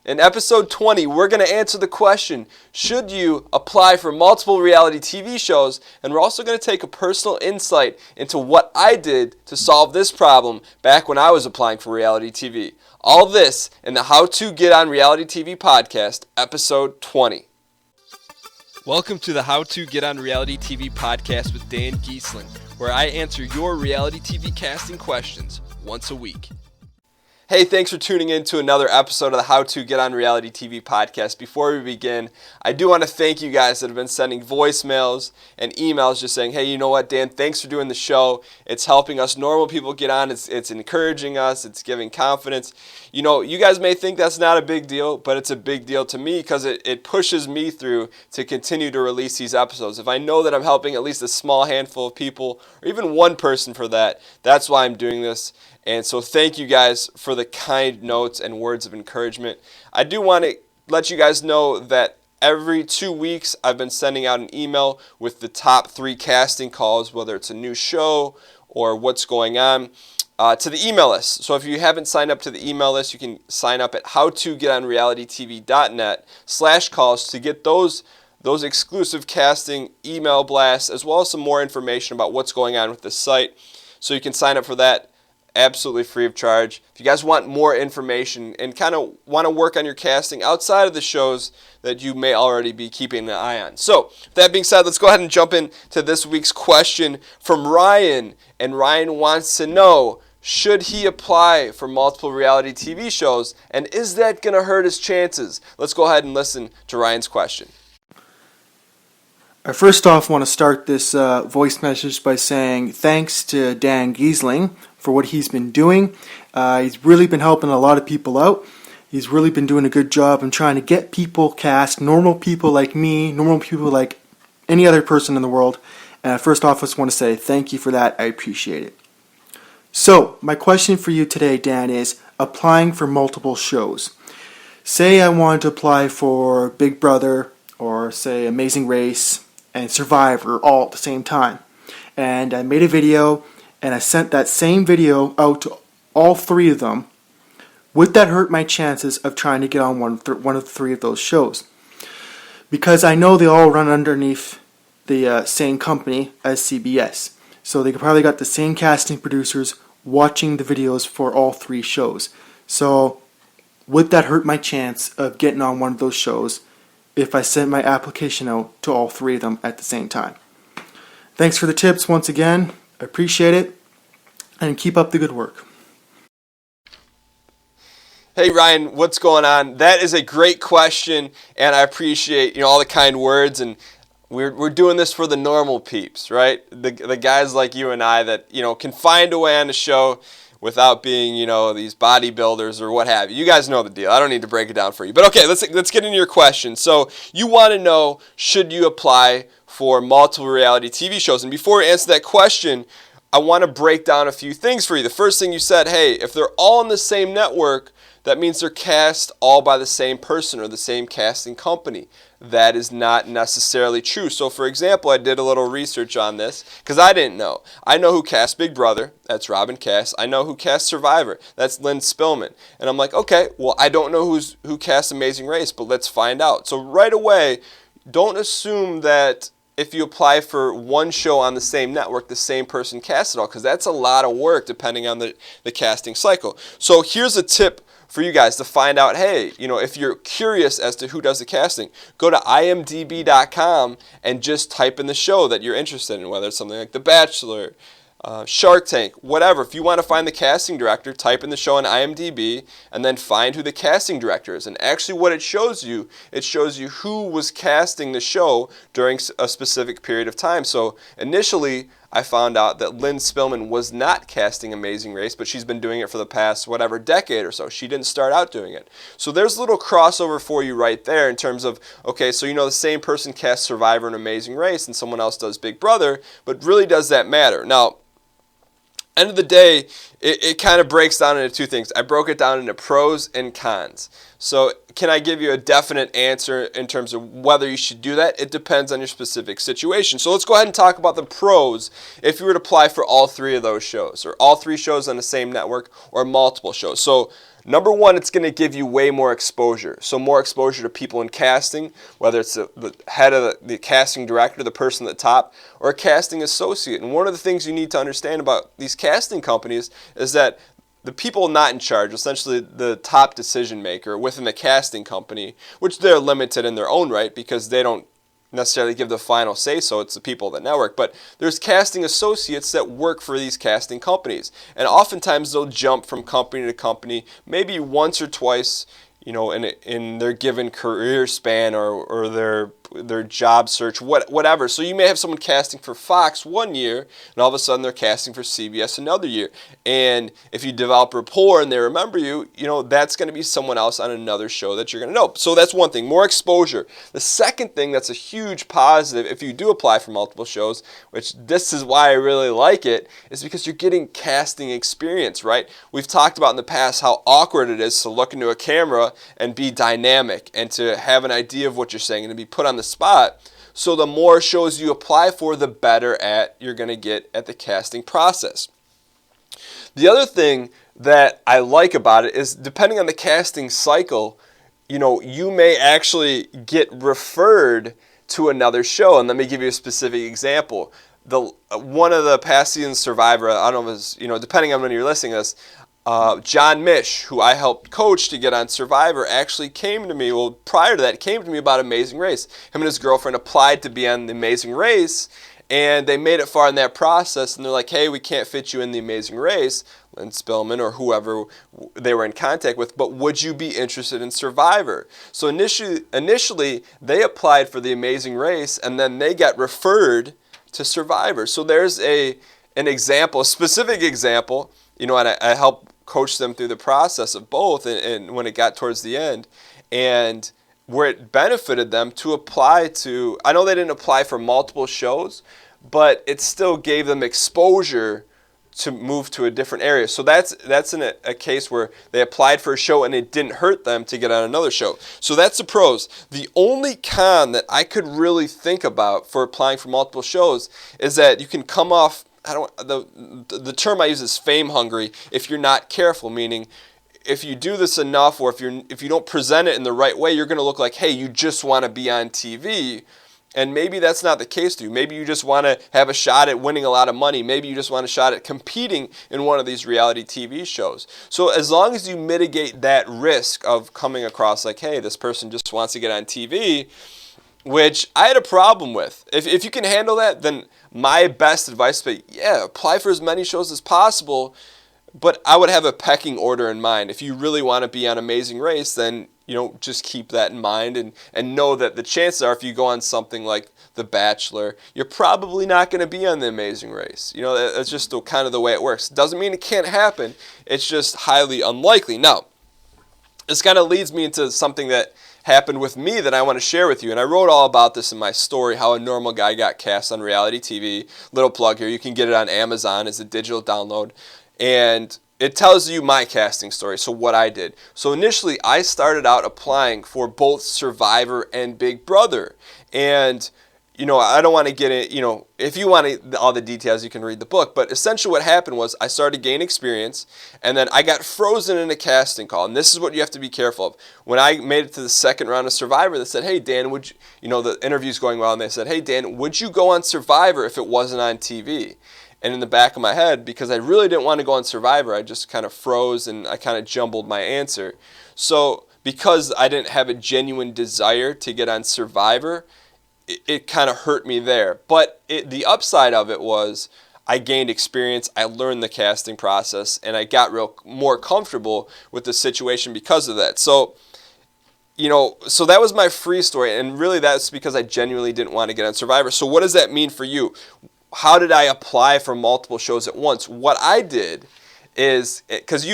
In episode 20, we're going to answer the question, should you apply for multiple reality TV shows? And we're also going to take a personal insight into what I did to solve this problem back when I was applying for reality TV. All this in the How to Get on Reality TV podcast, episode 20. Welcome to the How to Get on Reality TV podcast with Dan Giesling, where I answer your reality TV casting questions once a week. Hey, thanks for tuning in to another episode of the How to Get on Reality TV podcast. Before we begin, I do want to thank you guys that have been sending voicemails and emails just saying, hey, you know what, Dan, thanks for doing the show. It's helping us normal people get on. It's encouraging us. It's giving confidence. You know, you guys may think that's not a big deal, but it's a big deal to me because it pushes me through to continue to release these episodes. If I know that I'm helping at least a small handful of people, or even one person for that, that's why I'm doing this. And so thank you guys for the kind notes and words of encouragement. I do want to let you guys know that every 2 weeks I've been sending out an email with the top 3 casting calls, whether it's a new show or what's going on, to the email list. So if you haven't signed up to the email list, you can sign up at howtogetonrealitytv.net/calls to get those exclusive casting email blasts, as well as some more information about what's going on with the site. So you can sign up for that absolutely free of charge. If you guys want more information and kind of want to work on your casting outside of the shows that you may already be keeping an eye on. So, with that being said, let's go ahead and jump into this week's question from Ryan. And Ryan wants to know, should he apply for multiple reality TV shows? And is that going to hurt his chances? Let's go ahead and listen to Ryan's question. I first off want to start this voice message by saying thanks to Dan Giesling for what he's been doing. He's really been helping a lot of people out. He's really been doing a good job in trying to get people cast, normal people like me, normal people like any other person in the world. And first off, I just want to say thank you for that. I appreciate it. So, my question for you today, Dan, is applying for multiple shows. Say I wanted to apply for Big Brother or say Amazing Race and Survivor all at the same time. And I made a video and I sent that same video out to all 3 of them. Would that hurt my chances of trying to get on one of the 3 of those shows? Because I know they all run underneath the same company as CBS. So they probably got the same casting producers watching the videos for all 3 shows. So would that hurt my chance of getting on one of those shows if I sent my application out to all 3 of them at the same time? Thanks for the tips once again. I appreciate it. And keep up the good work. Hey Ryan, what's going on? That is a great question, and I appreciate all the kind words. And we're doing this for the normal peeps, right? The guys like you and I that can find a way on the show without being these bodybuilders or what have you. You guys know the deal. I don't need to break it down for you. But okay, let's get into your question. So you want to know, should you apply for multiple reality TV shows? And before we answer that question, I want to break down a few things for you. The first thing you said, hey, if they're all in the same network, that means they're cast all by the same person or the same casting company. That is not necessarily true. So, for example, I did a little research on this because I didn't know. I know who cast Big Brother. That's Robin Cass. I know who cast Survivor. That's Lynn Spillman. And I'm like, okay, well, I don't know who cast Amazing Race, but let's find out. So right away, don't assume that if you apply for one show on the same network, the same person casts it all, because that's a lot of work depending on the casting cycle. So here's a tip for you guys to find out, hey, if you're curious as to who does the casting, go to imdb.com and just type in the show that you're interested in, whether it's something like The Bachelor, Shark Tank, whatever. If you want to find the casting director, type in the show on IMDb and then find who the casting director is. And actually what it shows you who was casting the show during a specific period of time. So initially, I found out that Lynn Spillman was not casting Amazing Race, but she's been doing it for the past, decade or so. She didn't start out doing it. So there's a little crossover for you right there in terms of, okay, so the same person casts Survivor and Amazing Race and someone else does Big Brother, but really does that matter? Now, end of the day, it kind of breaks down into 2 things. I broke it down into pros and cons. So can I give you a definite answer in terms of whether you should do that? It depends on your specific situation. So let's go ahead and talk about the pros if you were to apply for all 3 of those shows, or all 3 shows on the same network, or multiple shows. So Number one, it's going to give you way more exposure. So more exposure to people in casting, whether it's the head of the casting director, the person at the top, or a casting associate. And one of the things you need to understand about these casting companies is that the people not in charge, essentially the top decision maker within the casting company, which they're limited in their own right because they don't necessarily give the final say, so it's the people of the network, but there's casting associates that work for these casting companies, and oftentimes they'll jump from company to company, maybe once or twice, in their given career span or their job search, whatever. So you may have someone casting for Fox one year, and all of a sudden they're casting for CBS another year. And if you develop rapport and they remember you, that's going to be someone else on another show that you're going to know. So that's one thing, more exposure. The second thing that's a huge positive if you do apply for multiple shows, which this is why I really like it, is because you're getting casting experience, right? We've talked about in the past how awkward it is to look into a camera and be dynamic and to have an idea of what you're saying and to be put on the spot. So the more shows you apply for, the better at you're going to get at the casting process. The other thing that I like about it is depending on the casting cycle, you may actually get referred to another show. And let me give you a specific example. One of the past seasons Survivor, I don't know if it was, depending on when you're listening to this, John Mish, who I helped coach to get on Survivor, actually came to me, prior to that, came to me about Amazing Race. Him and his girlfriend applied to be on the Amazing Race, and they made it far in that process, and they're like, hey, we can't fit you in the Amazing Race, Lynn Spillman or whoever they were in contact with, but would you be interested in Survivor? So initially they applied for the Amazing Race, and then they got referred to Survivor. So there's an example, a specific example, and I helped coach them through the process of both, and when it got towards the end, and where it benefited them to apply to, I know they didn't apply for multiple shows, but it still gave them exposure to move to a different area. So that's in a case where they applied for a show and it didn't hurt them to get on another show. So that's the pros. The only con that I could really think about for applying for multiple shows is that you can come off, the term I use is fame hungry if you're not careful, meaning if you do this enough or if you don't present it in the right way, you're going to look like, hey, you just want to be on TV. And maybe that's not the case to you. Maybe you just want to have a shot at winning a lot of money. Maybe you just want a shot at competing in one of these reality TV shows. So as long as you mitigate that risk of coming across like, hey, this person just wants to get on TV, which I had a problem with. If you can handle that, then my best advice would be, apply for as many shows as possible, but I would have a pecking order in mind. If you really want to be on Amazing Race, then just keep that in mind and know that the chances are if you go on something like The Bachelor, you're probably not going to be on The Amazing Race. That's just kind of the way it works. Doesn't mean it can't happen. It's just highly unlikely. Now, this kind of leads me into something that happened with me that I want to share with you. And I wrote all about this in my story, how a normal guy got cast on reality TV. Little plug here. You can get it on Amazon as a digital download. And it tells you my casting story, so what I did. So initially, I started out applying for both Survivor and Big Brother. And, I don't want to get it, if you want all the details, you can read the book. But essentially what happened was I started to gain experience, and then I got frozen in a casting call. And this is what you have to be careful of. When I made it to the second round of Survivor, they said, hey, Dan, would you, the interview's going well, and they said, hey, Dan, would you go on Survivor if it wasn't on TV? And in the back of my head, because I really didn't want to go on Survivor, I just kind of froze and I kind of jumbled my answer. So because I didn't have a genuine desire to get on Survivor, it kind of hurt me there. But the upside of it was I gained experience, I learned the casting process, and I got more comfortable with the situation because of that. So, so that was my free story, and really that's because I genuinely didn't want to get on Survivor. So what does that mean for you? How did I apply for multiple shows at once? What I did is, because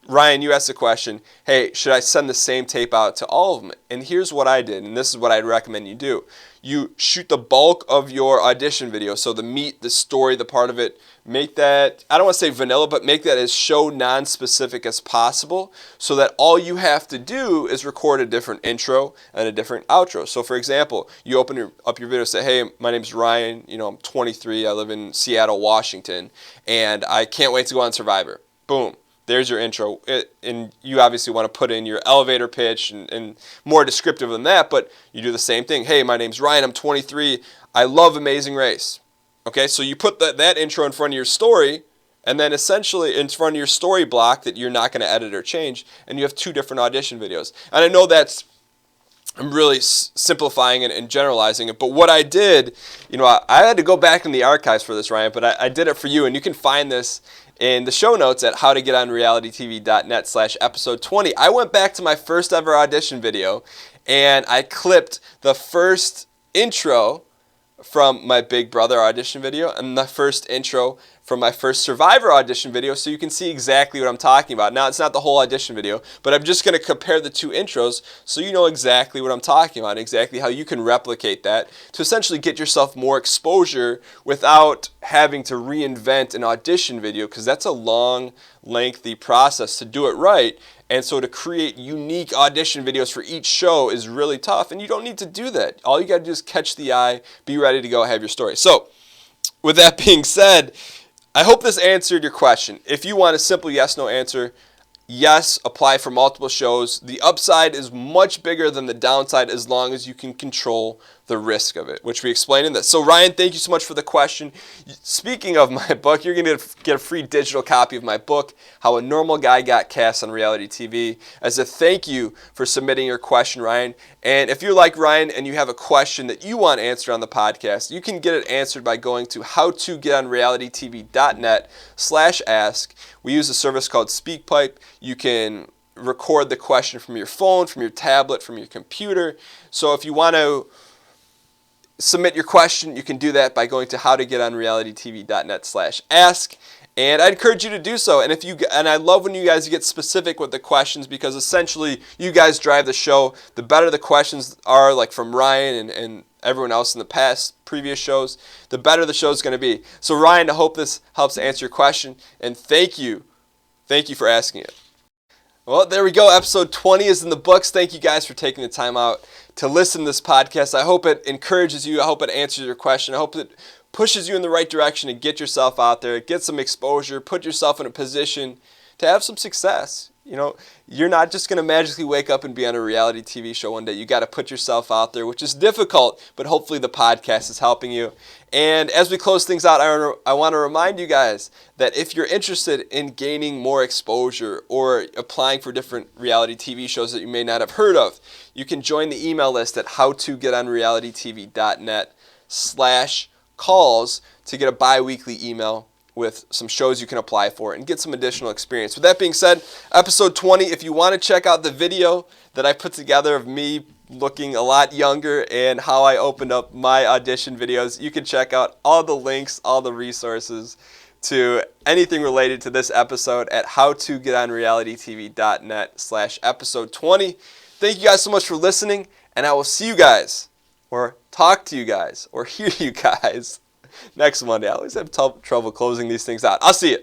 Ryan, you asked the question, hey, should I send the same tape out to all of them? And here's what I did, and this is what I'd recommend you do. You shoot the bulk of your audition video, so the meat, the story, the part of it, make that, I don't want to say vanilla, but make that as show non-specific as possible so that all you have to do is record a different intro and a different outro. So for example, you open up your video and say, hey, my name's Ryan, I'm 23, I live in Seattle, Washington, and I can't wait to go on Survivor. Boom. there's your intro. And you obviously want to put in your elevator pitch and more descriptive than that, but you do the same thing. Hey, my name's Ryan. I'm 23. I love Amazing Race. Okay, so you put that intro in front of your story, and then essentially in front of your story block that you're not going to edit or change, and you have 2 different audition videos. And I know I'm really simplifying it and generalizing it, but what I did, I had to go back in the archives for this, Ryan, but I did it for you, and you can find this in the show notes at howtogetonrealitytv.net/episode 20. I went back to my first ever audition video, and I clipped the first intro from my Big Brother audition video and the first intro from my first Survivor audition video, so you can see exactly what I'm talking about. Now, it's not the whole audition video, but I'm just going to compare the 2 intros so you know exactly what I'm talking about, exactly how you can replicate that to essentially get yourself more exposure without having to reinvent an audition video, because that's a long, lengthy process to do it right. And so to create unique audition videos for each show is really tough, and you don't need to do that. All you got to do is catch the eye, be ready to go, have your story. So, with that being said, I hope this answered your question. If you want a simple yes/no answer, yes, apply for multiple shows. The upside is much bigger than the downside as long as you can control the risk of it, which we explained in this. So Ryan, thank you so much for the question. Speaking of my book, you're going to get a free digital copy of my book, How a Normal Guy Got Cast on Reality TV, as a thank you for submitting your question, Ryan. And if you're like Ryan and you have a question that you want answered on the podcast, you can get it answered by going to howtogetonrealitytv.net/ask. We use a service called SpeakPipe. You can record the question from your phone, from your tablet, from your computer. So if you want to submit your question, you can do that by going to howtogetonrealitytv.net/ask. And I encourage you to do so. And I love when you guys get specific with the questions, because essentially you guys drive the show. The better the questions are, like from Ryan and everyone else in the previous shows, the better the show is going to be. So Ryan, I hope this helps answer your question, and thank you for asking it. Well, there we go. Episode 20 is in the books. Thank you guys for taking the time out to listen to this podcast. I hope it encourages you. I hope it answers your question. I hope it pushes you in the right direction to get yourself out there, get some exposure, put yourself in a position to have some success. You're not just going to magically wake up and be on a reality TV show one day. You got to put yourself out there, which is difficult, but hopefully the podcast is helping you. And as we close things out, I want to remind you guys that if you're interested in gaining more exposure or applying for different reality TV shows that you may not have heard of, you can join the email list at howtogetonrealitytv.net/calls to get a bi-weekly email with some shows you can apply for and get some additional experience. With that being said, episode 20, if you want to check out the video that I put together of me looking a lot younger and how I opened up my audition videos, you can check out all the links, all the resources to anything related to this episode at howtogetonrealitytv.net/episode 20. Thank you guys so much for listening, and I will see you guys, or talk to you guys, or hear you guys next Monday. I always have trouble closing these things out. I'll see you.